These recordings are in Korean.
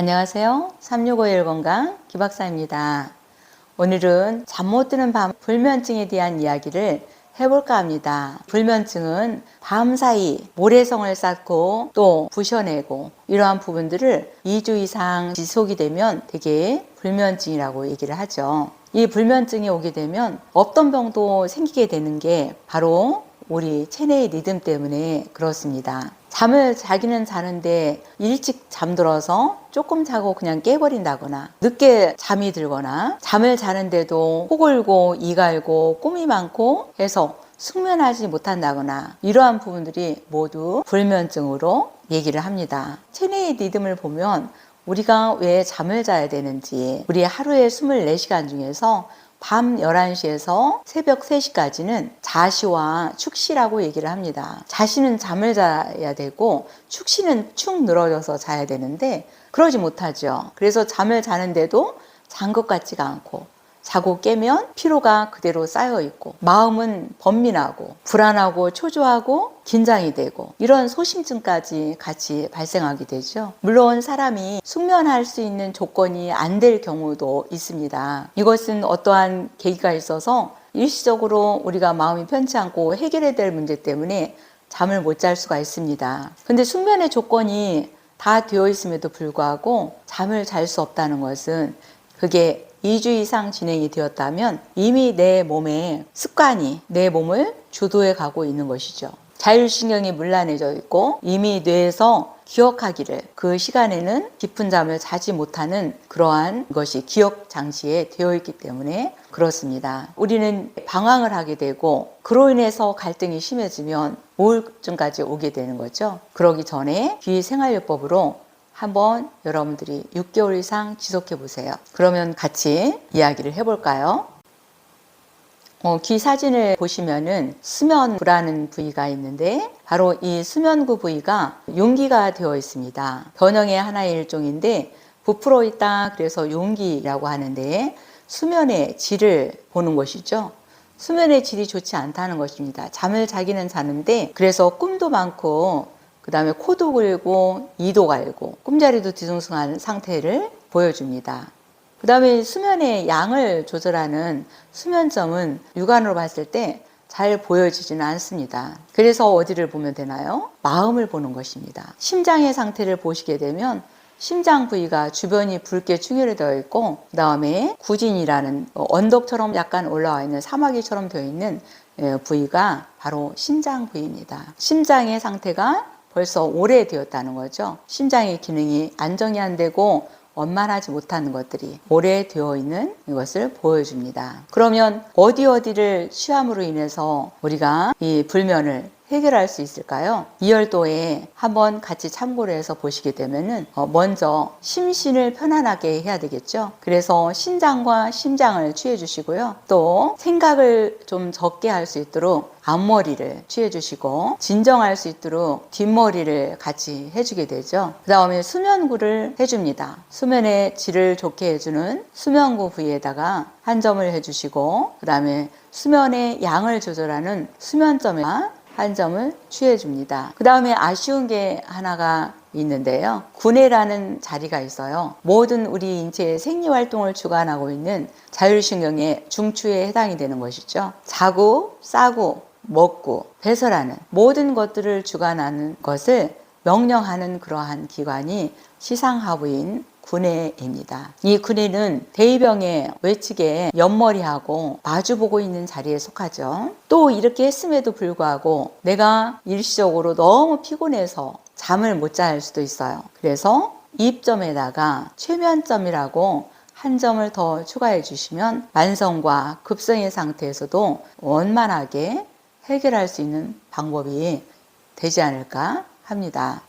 안녕하세요. 365일 건강 김박사입니다. 오늘은 잠 못 드는 밤 불면증에 대한 이야기를 해볼까 합니다. 불면증은 밤사이 모래성을 쌓고 또 부셔내고 이러한 부분들을 2주 이상 지속이 되면 되게 불면증이라고 얘기를 하죠. 이 불면증이 오게 되면 없던 병도 생기게 되는 게 바로 우리 체내의 리듬 때문에 그렇습니다. 잠을 자기는 자는데 일찍 잠들어서 조금 자고 그냥 깨버린다거나 늦게 잠이 들거나 잠을 자는데도 코 골고 이 갈고 꿈이 많고 해서 숙면하지 못한다거나 이러한 부분들이 모두 불면증으로 얘기를 합니다. 체내의 리듬을 보면 우리가 왜 잠을 자야 되는지 우리 하루의 24시간 중에서 밤 11시에서 새벽 3시까지는 자시와 축시라고 얘기를 합니다. 자시는 잠을 자야 되고 축시는 축 늘어져서 자야 되는데 그러지 못하죠. 그래서 잠을 자는데도 잔 것 같지가 않고 자고 깨면 피로가 그대로 쌓여 있고 마음은 번민하고 불안하고 초조하고 긴장이 되고 이런 소심증까지 같이 발생하게 되죠. 물론 사람이 숙면할 수 있는 조건이 안 될 경우도 있습니다. 이것은 어떠한 계기가 있어서 일시적으로 우리가 마음이 편치 않고 해결해야 될 문제 때문에 잠을 못 잘 수가 있습니다. 근데 숙면의 조건이 다 되어 있음에도 불구하고 잠을 잘 수 없다는 것은 그게 2주 이상 진행이 되었다면 이미 내 몸의 습관이 내 몸을 주도해 가고 있는 것이죠. 자율신경이 문란해져 있고 이미 뇌에서 기억하기를 그 시간에는 깊은 잠을 자지 못하는 그러한 것이 기억 장치에 되어 있기 때문에 그렇습니다. 우리는 방황을 하게 되고 그로 인해서 갈등이 심해지면 우울증까지 오게 되는 거죠. 그러기 전에 귀생활요법으로 한번 여러분들이 6개월 이상 지속해 보세요. 그러면 같이 이야기를 해볼까요? 귀 사진을 보시면은 수면구라는 부위가 있는데 바로 이 수면구 부위가 용기가 되어 있습니다. 변형의 하나의 일종인데 부풀어 있다 그래서 용기라고 하는데 수면의 질을 보는 것이죠. 수면의 질이 좋지 않다는 것입니다. 잠을 자기는 자는데 그래서 꿈도 많고 그 다음에 코도 골고 이도 갈고 꿈자리도 뒤숭숭한 상태를 보여줍니다. 그 다음에 수면의 양을 조절하는 수면점은 육안으로 봤을 때 잘 보여지지는 않습니다. 그래서 어디를 보면 되나요? 마음을 보는 것입니다. 심장의 상태를 보시게 되면 심장 부위가 주변이 붉게 충혈되어 있고 그 다음에 구진이라는 언덕처럼 약간 올라와 있는 사마귀처럼 되어 있는 부위가 바로 심장 부위입니다. 심장의 상태가 벌써 오래되었다는 거죠. 심장의 기능이 안정이 안 되고 원만하지 못하는 것들이 오래되어 있는 이것을 보여줍니다. 그러면 어디를 취함으로 인해서 우리가 이 불면을 해결할 수 있을까요? 이열도에 한번 같이 참고를 해서 보시게 되면은 먼저 심신을 편안하게 해야 되겠죠. 그래서 신장과 심장을 취해 주시고요. 또 생각을 좀 적게 할 수 있도록 앞머리를 취해 주시고 진정할 수 있도록 뒷머리를 같이 해주게 되죠. 그 다음에 수면구를 해줍니다. 수면의 질을 좋게 해주는 수면구 부위에다가 한 점을 해주시고 그 다음에 수면의 양을 조절하는 수면점에다 한 점을 취해 줍니다. 그 다음에 아쉬운 게 하나가 있는데요. 구내라는 자리가 있어요. 모든 우리 인체의 생리활동을 주관하고 있는 자율신경의 중추에 해당이 되는 것이죠. 자고 싸고 먹고 배설하는 모든 것들을 주관하는 것을 명령하는 그러한 기관이 시상하부인 구내입니다. 이 구내는 대의병의 외측에 옆머리하고 마주보고 있는 자리에 속하죠. 또 이렇게 했음에도 불구하고 내가 일시적으로 너무 피곤해서 잠을 못 잘 수도 있어요. 그래서 입점에다가 최면점이라고 한 점을 더 추가해 주시면 만성과 급성의 상태에서도 원만하게 해결할 수 있는 방법이 되지 않을까 합니다.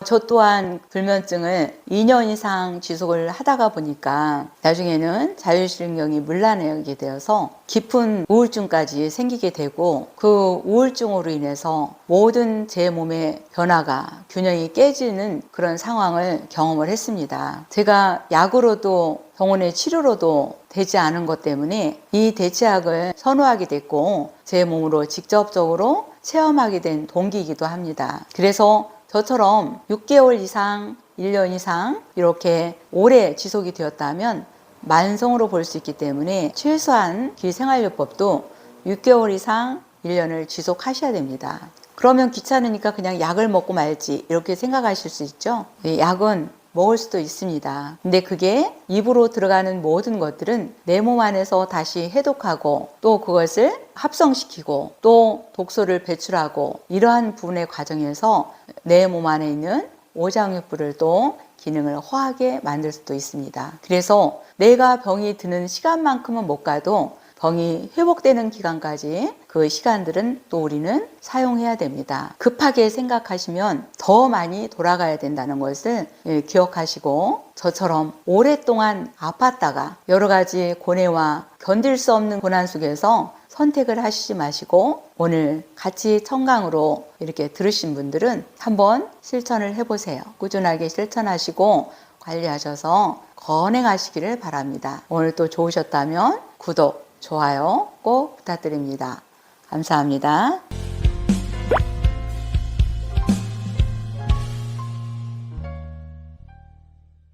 저 또한 불면증을 2년 이상 지속을 하다가 보니까 나중에는 자율신경이 문란하게 되어서 깊은 우울증까지 생기게 되고 그 우울증으로 인해서 모든 제 몸의 변화가 균형이 깨지는 그런 상황을 경험을 했습니다. 제가 약으로도 병원의 치료로도 되지 않은 것 때문에 이 대체약을 선호하게 됐고 제 몸으로 직접적으로 체험하게 된 동기이기도 합니다. 그래서 저처럼 6개월 이상 1년 이상 이렇게 오래 지속이 되었다면 만성으로 볼 수 있기 때문에 최소한 기생활요법도 6개월 이상 1년을 지속하셔야 됩니다. 그러면 귀찮으니까 그냥 약을 먹고 말지 이렇게 생각하실 수 있죠. 약은 먹을 수도 있습니다. 근데 그게 입으로 들어가는 모든 것들은 내 몸 안에서 다시 해독하고 또 그것을 합성시키고 또 독소를 배출하고 이러한 부분의 과정에서 내 몸 안에 있는 오장육부를 또 기능을 허하게 만들 수도 있습니다. 그래서 내가 병이 드는 시간만큼은 못 가도 병이 회복되는 기간까지 그 시간들은 또 우리는 사용해야 됩니다. 급하게 생각하시면 더 많이 돌아가야 된다는 것을 기억하시고 저처럼 오랫동안 아팠다가 여러 가지 고뇌와 견딜 수 없는 고난 속에서 선택을 하시지 마시고 오늘 같이 청강으로 이렇게 들으신 분들은 한번 실천을 해보세요. 꾸준하게 실천하시고 관리하셔서 건행하시기를 바랍니다. 오늘 또 좋으셨다면 구독, 좋아요 꼭 부탁드립니다. 감사합니다.